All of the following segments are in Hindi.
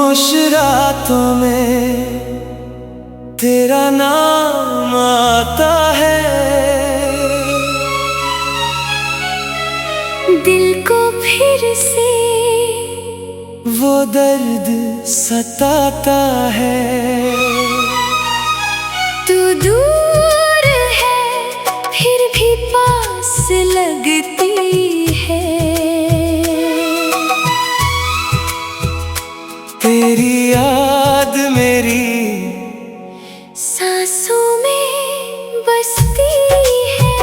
खामोश रातों में तेरा नाम आता है, दिल को फिर से वो दर्द सताता है। तू दूर है फिर भी पास लगती है, तेरी याद मेरी सांसों में बसती है।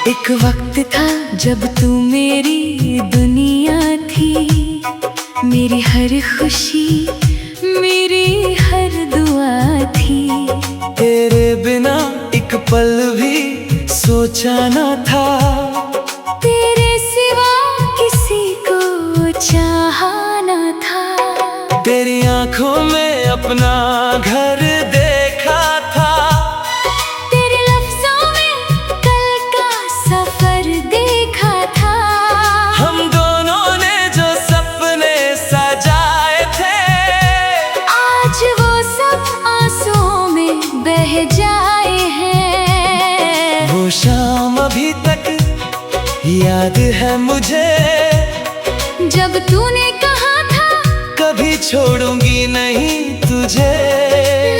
एक वक्त था जब तू मेरी दुनिया थी, मेरी हर खुशी मेरी हर दुआ थी। तेरे बिना एक पल भी सोचा न था, तेरे सिवा किसी को चाहा न था। तेरी आंखों में अपना घर देखा था, तेरे लफ्जों में कल का सफर देखा था। हम दोनों ने जो सपने सजाए थे, आज वो सब आंसुओं में बह जाए हैं। वो शाम अभी तक याद है मुझे, जब तूने कहा था कभी छोड़ूंगी नहीं तुझे।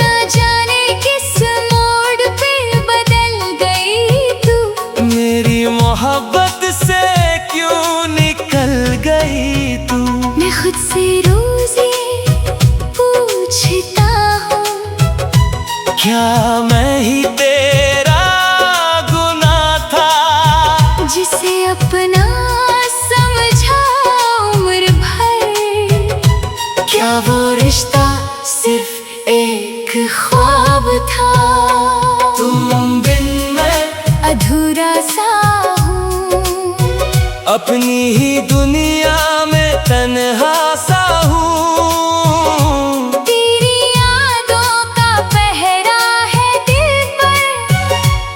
ना जाने किस मोड़ पे बदल गई तू, मेरी मोहब्बत से क्यों निकल गई तू। मैं खुद से रोज ये पूछता हूँ, क्या मैं ही तेरा गुनाह था, जिसे अपना समझा उम्र भर। क्या वो रिश्ता सिर्फ एक ख्वाब था, तुम बिन मैं अधूरा सा हूँ। अपनी ही दुनिया में तन्हा सा हूँ। तेरी यादों का पहरा है दिल पर,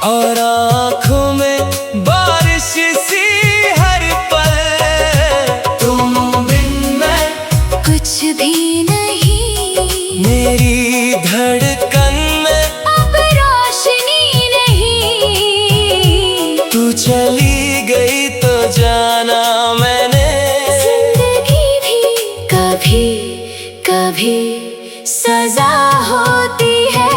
और आँखों में बारिश सी हर पल। तुम बिन मैं कुछ भी नहीं, मेरी धड़कन में अब रोशनी नहीं। तू चली गई तो जाना मैंने, जिंदगी भी कभी कभी सजा होती है।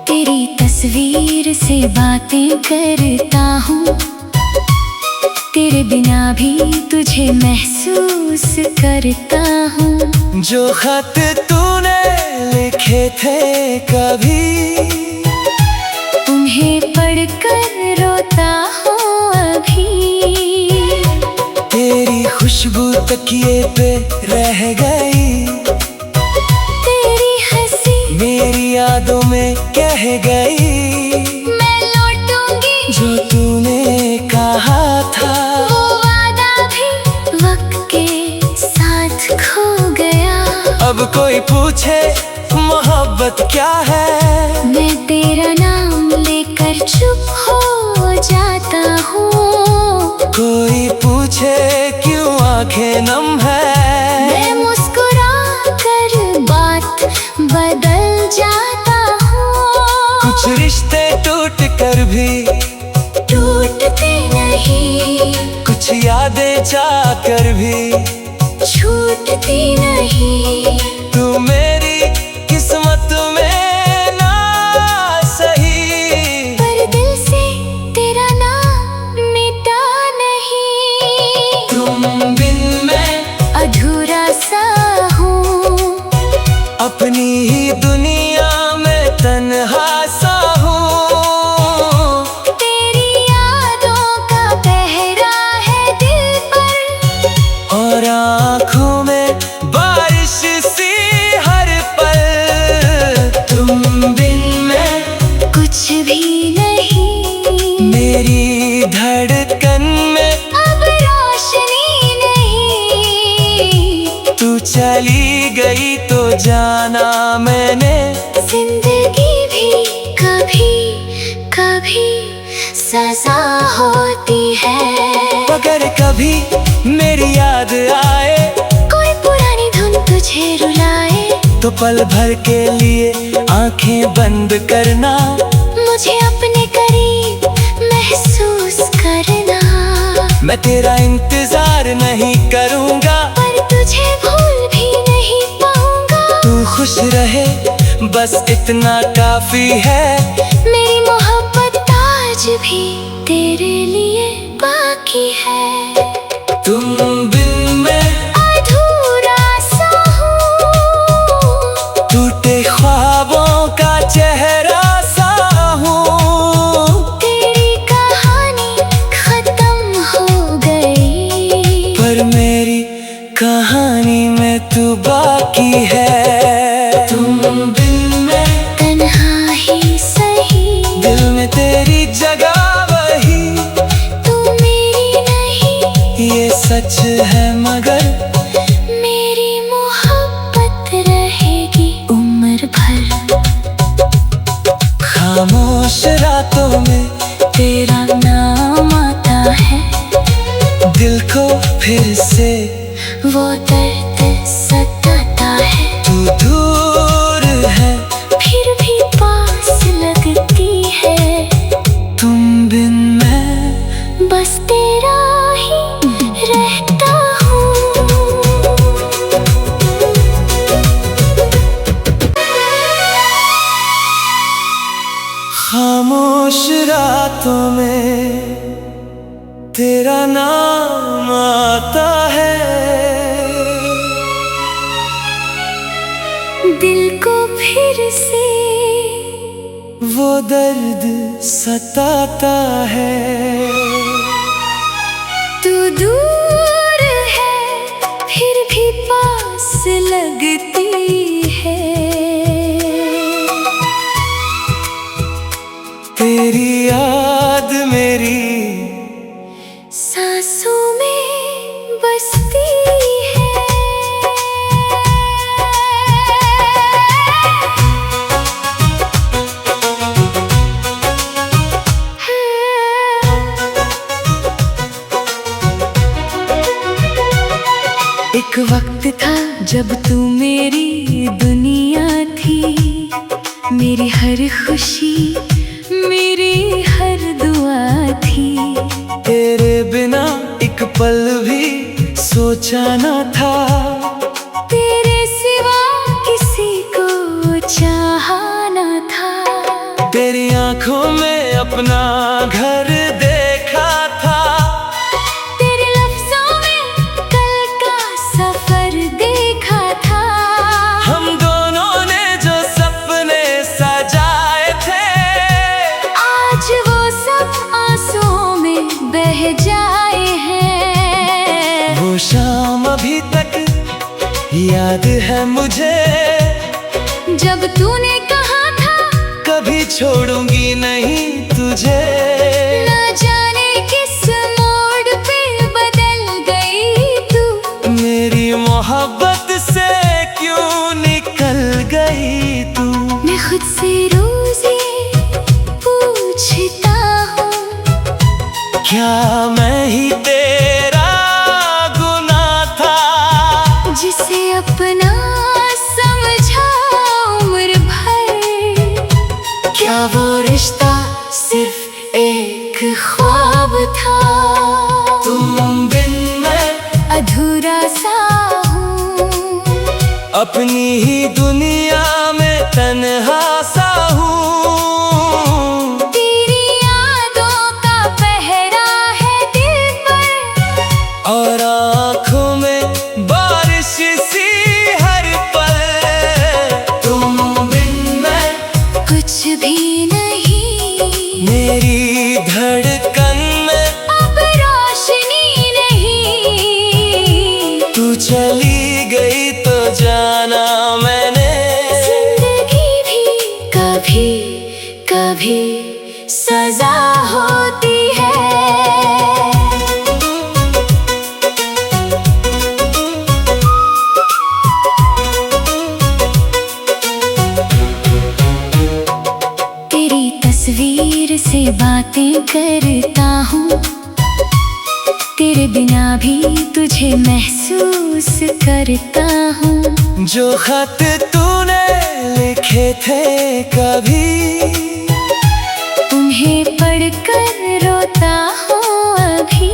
तेरी तस्वीर से बातें करता हूँ, तेरे बिना भी तुझे महसूस करता हूँ। जो खत तूने लिखे थे कभी, उन्हें पढ़कर रोता हूँ अभी। तेरी खुशबू तकिए पे रह गई, तेरी हंसी मेरी यादों में कह गई। मैं लौटूंगी जो तूने कहा था, वो वादा भी वक्त के साथ खो गया। अब कोई पूछे मोहब्बत क्या है, मैं तेरा नाम लेकर चुप हो जाता हूँ। कोई पूछे क्यों आंखें नम है, मैं मुस्कुरा कर बात बदल जाता हूँ। कुछ रिश्ते टूट कर भी टूटते नहीं, कुछ यादें जाकर भी छूटती नहीं। तू मेरी किस्मत में ना सही, पर दिल से तेरा नाम मिटा नहीं। तुम बिन मैं अधूरा सा हूँ, अपनी ही दुनिया में तन्हा सा हूँ। तेरी यादों का पहरा है दिल पर, और आँखों में बारिश सी हर पल। तुम बिन मैं कुछ भी चली गई तो जाना मैंने जिंदगी भी कभी कभी सजा होती है। अगर कभी मेरी याद आए, कोई पुरानी धुन तुझे रुलाए, तो पल भर के लिए आंखें बंद करना, मुझे अपने करीब महसूस करना। मैं तेरा इंतजार नहीं करूंगा, पर तुझे भूल भी नहीं पाऊंगा। तू खुश रहे बस इतना काफी है। मेरी मोहब्बत आज भी तेरे लिए बाकी है। तुम बिन मैं अधूरा सा हूँ, टूटे ख्वाबों का चेहरा सा हूँ। तेरी कहानी खत्म हो गई, पर मेरी कहानी में तू बाकी है। तुम बिन मैं तन्हा ही सही, दिल में तेरी जगह वही, तू मेरी नहीं ये सच है मगर मेरी मोहब्बत रहेगी उम्र भर। खामोश रातों में तेरा नाम आता है, दिल को फिर से वो दर्द सताता है। तू दूर है फिर भी पास लगती है, तुम बिन मैं बस तेरा ही रहता हूँ। खामोश रातों में तेरा नाम आता है, दिल को फिर से वो दर्द सताता है। तू दूर है फिर भी पास लगती है, तेरी याद मेरी सांसों में बसती है। एक वक्त था जब तू मेरी दुनिया थी, मेरी हर खुशी मेरी हर दुआ थी। तेरे बिना एक पल भी सोचा न था, तेरे सिवा किसी को चाहा न था। तेरी आंखों में अपना घर देखा था, तेरे लफ्जों में कल का सफर देखा था। हम दोनों ने जो सपने सजाए थे, आज वो सब आंसुओं में बह जाए हैं। वो शाम अभी तक याद है मुझे, जब तूने कहा था कभी छोड़ूंगी नहीं तुझे। न जाने किस मोड़ पे बदल गई तू, मेरी मोहब्बत से क्यों निकल गई तू। मैं खुद से रोज ये पूछता हूँ, क्या मैं ही तेरा गुनाह था, जिसे अपना समझा उम्र भर। क्या वो रिश्ता सिर्फ एक ख्वाब था, तुम बिन मैं अधूरा सा हूँ। अपनी ही दुनिया में तन्हा सा हूँ। तेरी यादों का पहरा है दिल पर, और आँखों में बारिश सी हर पल। तुम बिन मैं कुछ भी नहीं, मेरी धड़कन में अब रोशनी नहीं। तू चली गई तो जाना मैंने जिंदगी भी कभी कभी सजा होती है। बातें करता हूँ, तेरे बिना भी तुझे महसूस करता हूँ। जो खत तूने लिखे थे कभी, उन्हें पढ़कर रोता हूँ अभी।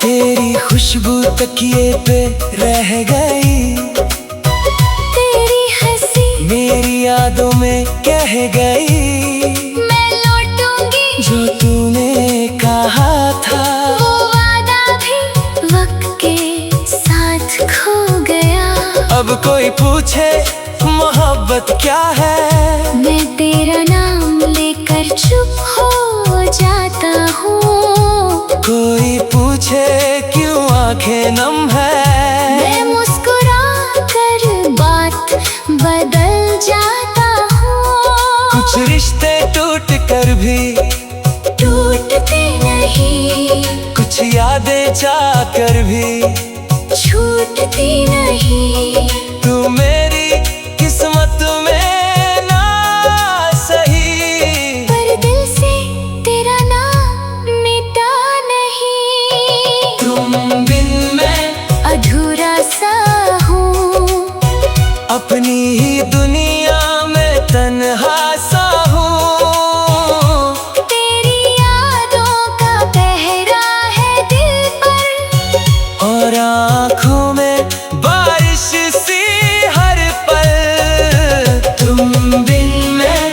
तेरी खुशबू तकिए पे रह गई, तेरी हंसी मेरी यादों में कह गई। मैं लौटूंगी जो तूने कहा था, वो वादा भी वक्त के साथ खो गया। अब कोई पूछे मोहब्बत क्या है, मैं तेरा नाम लेकर चुप हो जाता हूँ। कोई पूछे क्यों आंखें नम है, मैं मुस्कुरा कर बात बदल जाता हूँ। कुछ रिश्ते टूट कर भी टूटते नहीं, कुछ यादें जाकर भी छूटती नहीं। तू मेरी किस्मत में ना सही, पर दिल से तेरा नाम मिटा नहीं। तुम बिन मैं अधूरा सा हूँ, अपनी ही दुनिया में तन्हा सा हूँ। तेरी यादों का पहरा है दिल पर, और आँखों में बारिश सी हर पल। तुम बिन मैं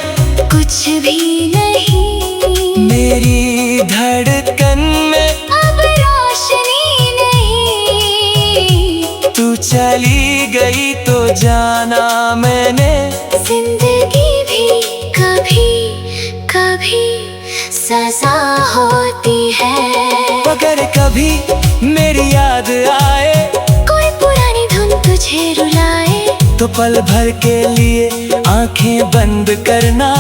कुछ भी नहीं, मेरी धड़कन में अब रोशनी नहीं। तू चली गई तो जाना मैंने, जिंदगी भी कभी कभी सजा होती है। अगर कभी मेरी याद आए, कोई पुरानी धुन तुझे रुलाए, तो पल भर के लिए आंखें बंद करना।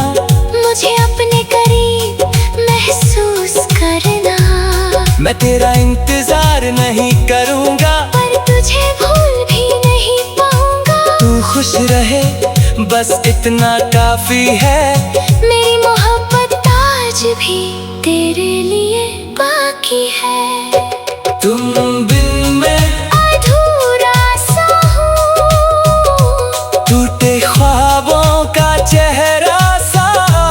मुझे अपने करीब महसूस करना। मैं तेरा इंतजार नहीं करूँगा, पर तुझे भूल भी नहीं पाऊंगा। तू खुश रहे बस इतना काफी है। मेरी मोहब्बत आज भी तेरे लिए बाकी है। तुम बिन मैं अधूरा सा हूँ, टूटे ख्वाबों का चेहरा सा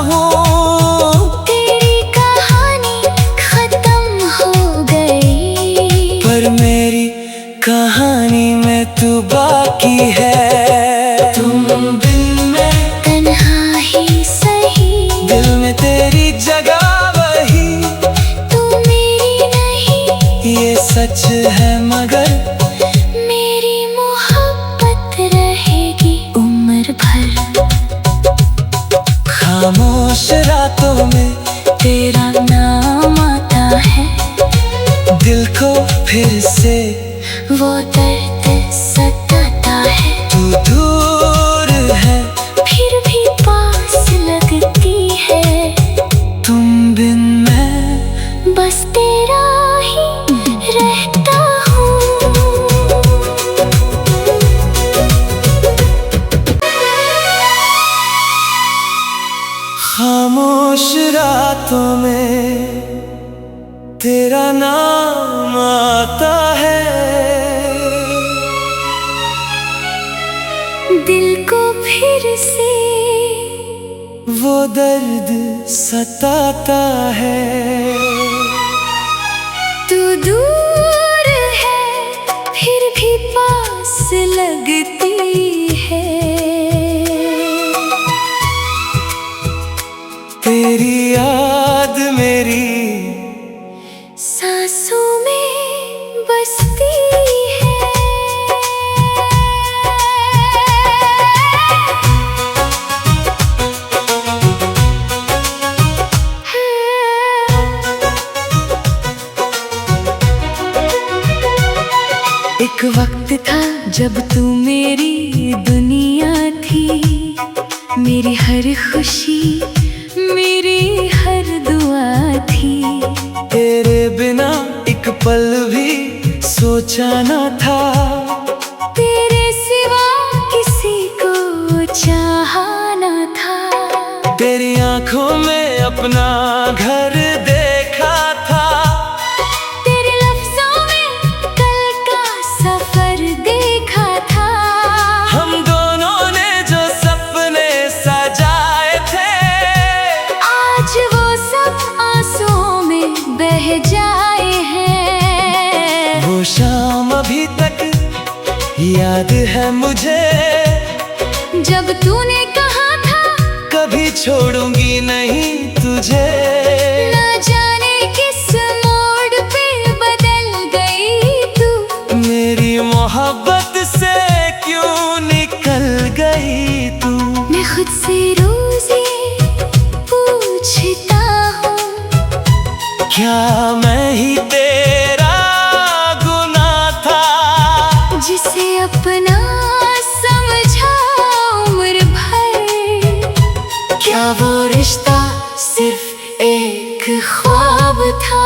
हूँ। तेरी कहानी खत्म हो गई, पर मेरी कहानी में तू बाकी है। तुम बिन मैं तन्हा ही सही, दिल में तेरी जगह वही, तू मेरी नहीं। ये सच है मगर मेरी मोहब्बत रहेगी उम्र भर। खामोश रातों में तेरा नाम आता है, दिल को फिर से वो दर्द सताता है। तू दूर है, फिर भी पास लगती है। तुम बिन मैं बस तेरा ही रहता हूँ। खामोश रातों में तेरा नाम आता है, दिल को फिर से वो दर्द सताता है। तू दूर है, फिर भी पास लगती है। तेरी याद मेरी सांसों में बसती है। एक वक्त था जब तू मेरी दुनिया थी, मेरी हर खुशी, मेरी हर दुआ थी। तेरे बिना एक पल भी सोचा न था, तेरे सिवा किसी को चाहा न था। तेरी आंखों में अपना घर देखा था, तेरे लफ्जों में कल का सफर देखा था। हम दोनों ने जो सपने सजाए थे, आज वो सब आंसुओं में बह जाए हैं। वो शाम अभी तक याद है मुझे, जब तूने कहा था कभी छोड़ूंगी नहीं तुझे। न जाने किस मोड़ पे बदल गई तू, मेरी मोहब्बत से क्यों निकल गई तू। मैं खुद से रोज ये पूछता हूँ, क्या मैं ही तेरा गुनाह था, जिसे अपना समझा उम्र भर। क्या वो रिश्ता सिर्फ एक ख्वाब था,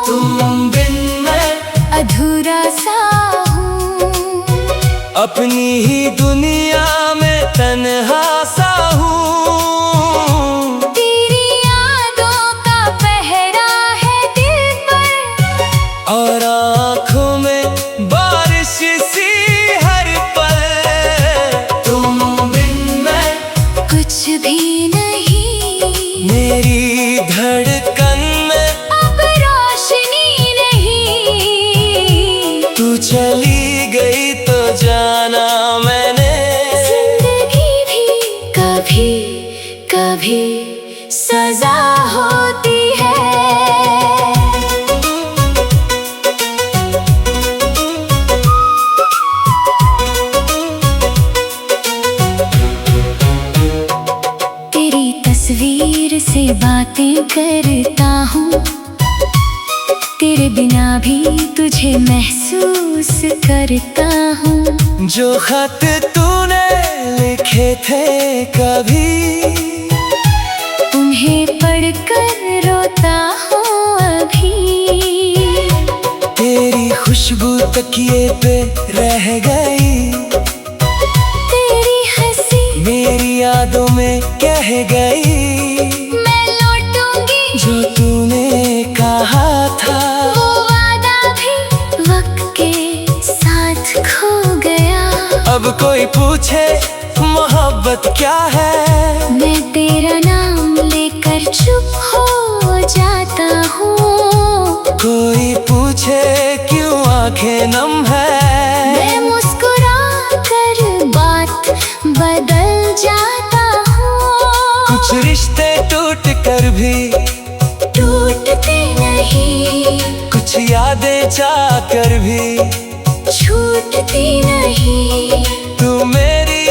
तुम बिन मैं अधूरा सा हूँ। अपनी ही दुनिया में तन्हा सा हूँ। तेरी यादों का पहरा है दिल पर, और आँखों में बारिश सी हर पल। तुम बिन मैं कुछ भी नहीं, मेरी धड़कन में अब रोशनी नहीं। तू चली गई तो जाना मैंने, जिंदगी भी कभी कभी सजा होती है। तेरी तस्वीर से बातें करता हूँ, तेरे बिना भी तुझे महसूस करता हूँ। जो खत तूने लिखे थे कभी, उन्हें पढ़कर रोता हूँ अभी। तेरी खुशबू तकिए पे रह गई, तेरी हंसी मेरी यादों में कह गई। मैं लौटूंगी जो तूने कहा था, वो वादा भी वक्त के साथ खो गया। अब कोई पूछे मोहब्बत क्या है, मैं तेरा नाम लेकर चुप हो जाता हूँ। कोई पूछे क्यों आंखें नम है, मैं मुस्कुरा कर बात बदल जाता हूँ। कुछ रिश्ते टूट कर भी टूटते नहीं, कुछ यादें जाकर भी छूटती नहीं। तू मेरी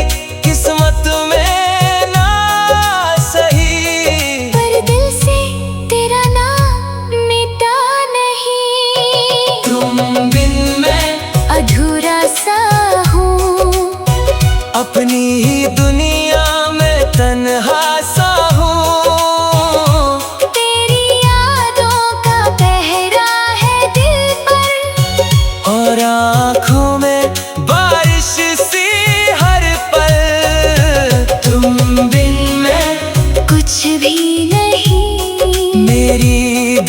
किस्मत में ना सही, पर दिल से तेरा नाम मिटा नहीं। तुम बिन मैं अधूरा सा हूँ, अपनी ही दुनिया में तन्हा सा हूँ। तेरी यादों का पहरा है दिल पर, और आँखों में बारिश सी हर पल। तुम बिन मैं कुछ भी नहीं, मेरी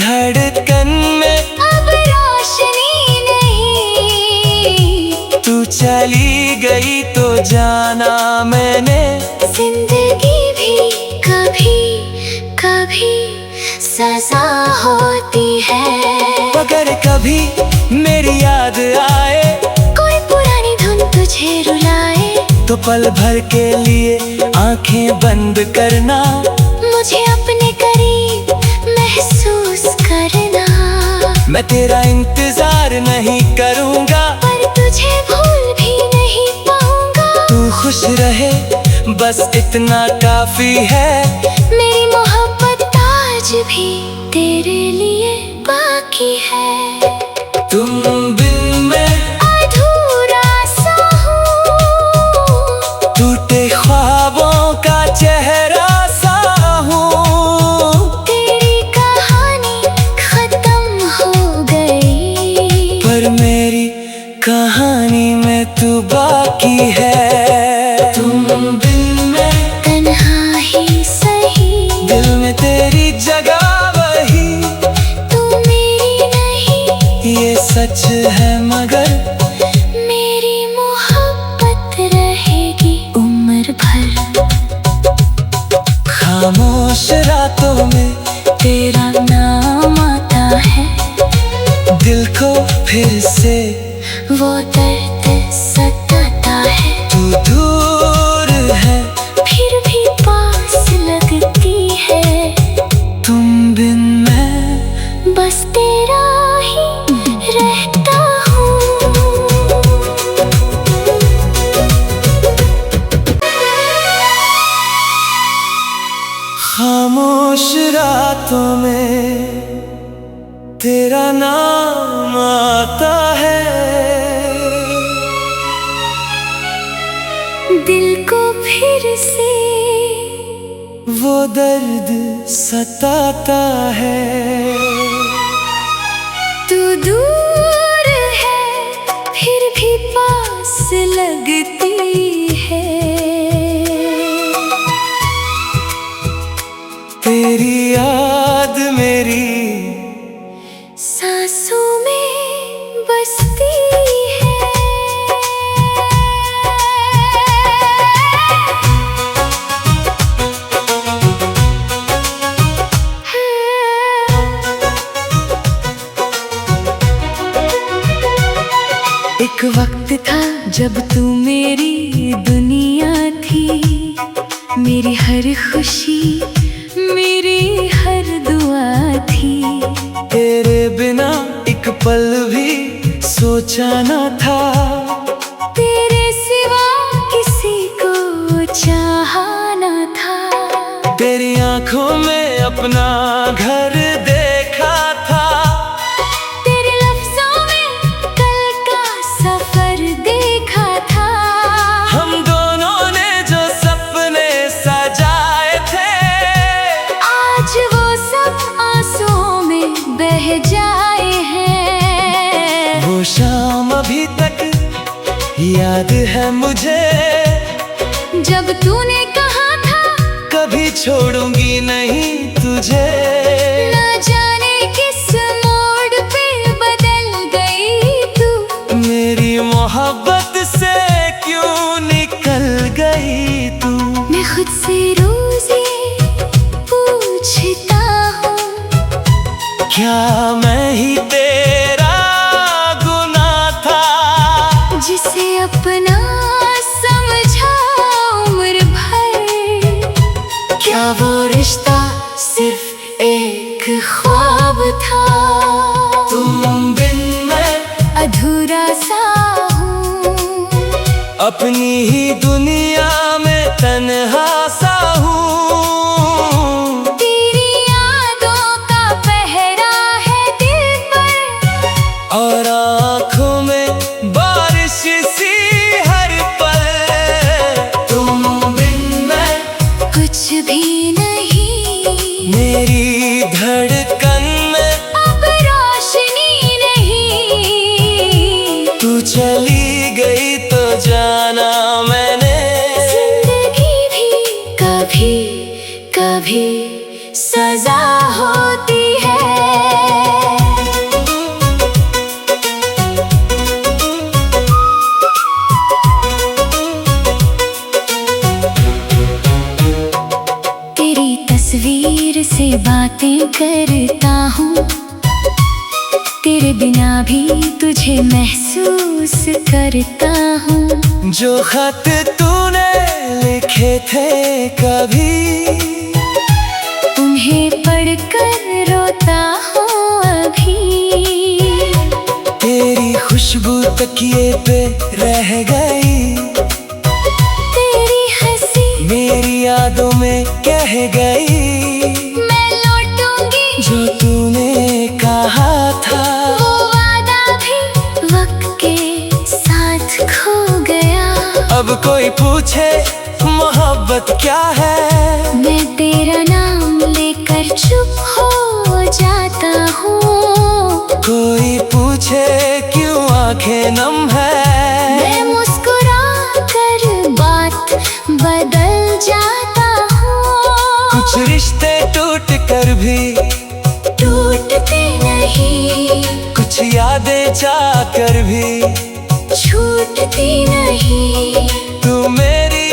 धड़कन में अब रोशनी नहीं। तू चली गई तो जाना मैंने, जिंदगी भी कभी कभी सजा होती है। अगर कभी मेरी याद आए, कोई पुरानी धुन तुझे रुलाए, तो पल भर के लिए आंखें बंद करना। मुझे अपने करीब महसूस करना। मैं तेरा इंतजार नहीं करूँगा, पर तुझे भूल भी नहीं पाऊंगा। तू खुश रहे बस इतना काफी है। मेरी मोहब्बत आज भी तेरे लिए बाकी है। तुम बिन मैं अधूरा सा हूँ, टूटे ख्वाबों का चेहरा सा हूँ। तेरी कहानी खत्म हो गई, पर मेरी कहानी में तू बाकी है। तुम बिन मैं तन्हा ही सही, दिल में तेरी रातों में तेरा नाम आता है, दिल को फिर से वो दर्द सताता है। तू दूर है फिर भी पास लगती है, तेरी याद मेरी सांसों में बसती है। एक वक्त था जब तू मेरी दुनिया थी, मेरी हर खुशी मेरी हर दुआ थी। तेरे बिना एक पल भी सोचा न था, तेरे सिवा किसी को चाहा न था। तेरी आंखों में अपना घर देखा था, तेरे लफ्जों में कल का सफर देखा था। हम दोनों ने जो सपने सजाए थे, आज वो सब आंसुओं में बह जाए हैं। वो शाम अभी तक याद है मुझे, जब तूने कहा था कभी छोड़ूंगी नहीं तुझे। न जाने किस मोड़ पे बदल गई तू, मेरी मोहब्बत से क्यों निकल गई तू। मैं खुद से रोज ये पूछता हूँ, क्या मैं ही तेरा गुनाह था, जिसे अपना समझा उम्र भर। क्या वो रिश्ता सिर्फ एक ख्वाब था, तुम बिन मैं अधूरा सा हूँ। अपनी ही दुनिया में तन्हा सा हूँ। तेरी यादों का पहरा है दिल पर, और आँखों में बारिश सी हर पल। तुम बिन मैं कुछ भी नहीं, मेरी धड़कन में अब रोशनी नहीं। तू चली गई तो जाना मैंने, जिंदगी भी कभी कभी सजा होती है। तेरी तस्वीर से बातें करता हूँ, तेरे बिना भी तुझे महसूस करता हूँ। जो खत तूने लिखे थे कभी, उन्हें पढ़कर रोता हूँ अभी। तेरी खुशबू तकिए पे रह गई, तेरी हंसी मेरी यादों में कह गई। मैं लौटूंगी जो तूने कहा था, वो वादा भी वक्त के साथ खो गया। अब कोई पूछे मोहब्बत क्या है, मैं तेरा नाम लेकर चुप हो जाता हूँ। कोई पूछे क्यों आंखें नम है, मैं मुस्कुरा कर बात बदल जाता हूँ। कुछ रिश्ते टूट कर भी टूटते नहीं, कुछ यादें चाहकर भी छूटती नहीं। तू मेरी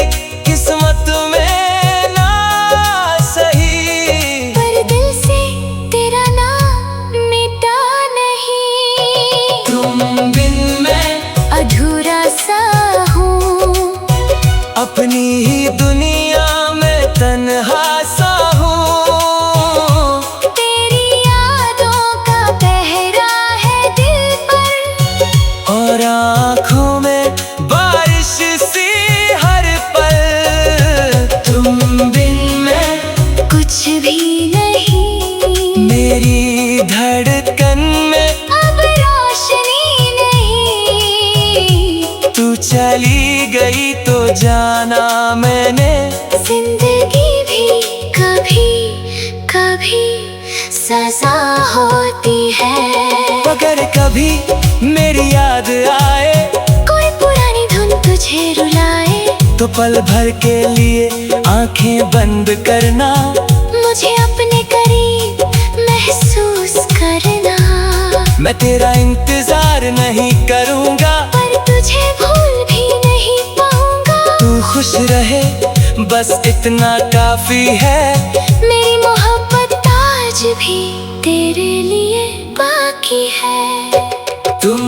किस्मत में ना सही, पर दिल से तेरा नाम मिटा नहीं। तुम बिन मैं अधूरा सा हूँ, अपनी ही दुनिया में तन्हा सा हूँ। तेरी यादों का पहरा है दिल पर, और आँखों में बारिश सी हर पल। तुम बिन मैं कुछ भी नहीं। मैंने। जिंदगी भी कभी कभी सजा होती है। अगर कभी मेरी याद आए, कोई पुरानी धुन तुझे रुलाए, तो पल भर के लिए आंखें बंद करना। मुझे अपने करीब महसूस करना। मैं तेरा इंतजार नहीं करूँगा, पर तुझे भूल भी नहीं पाऊंगा। तू खुश रहे बस इतना काफी है। मेरी मोहब्बत आज भी तेरे लिए बाकी है। तुम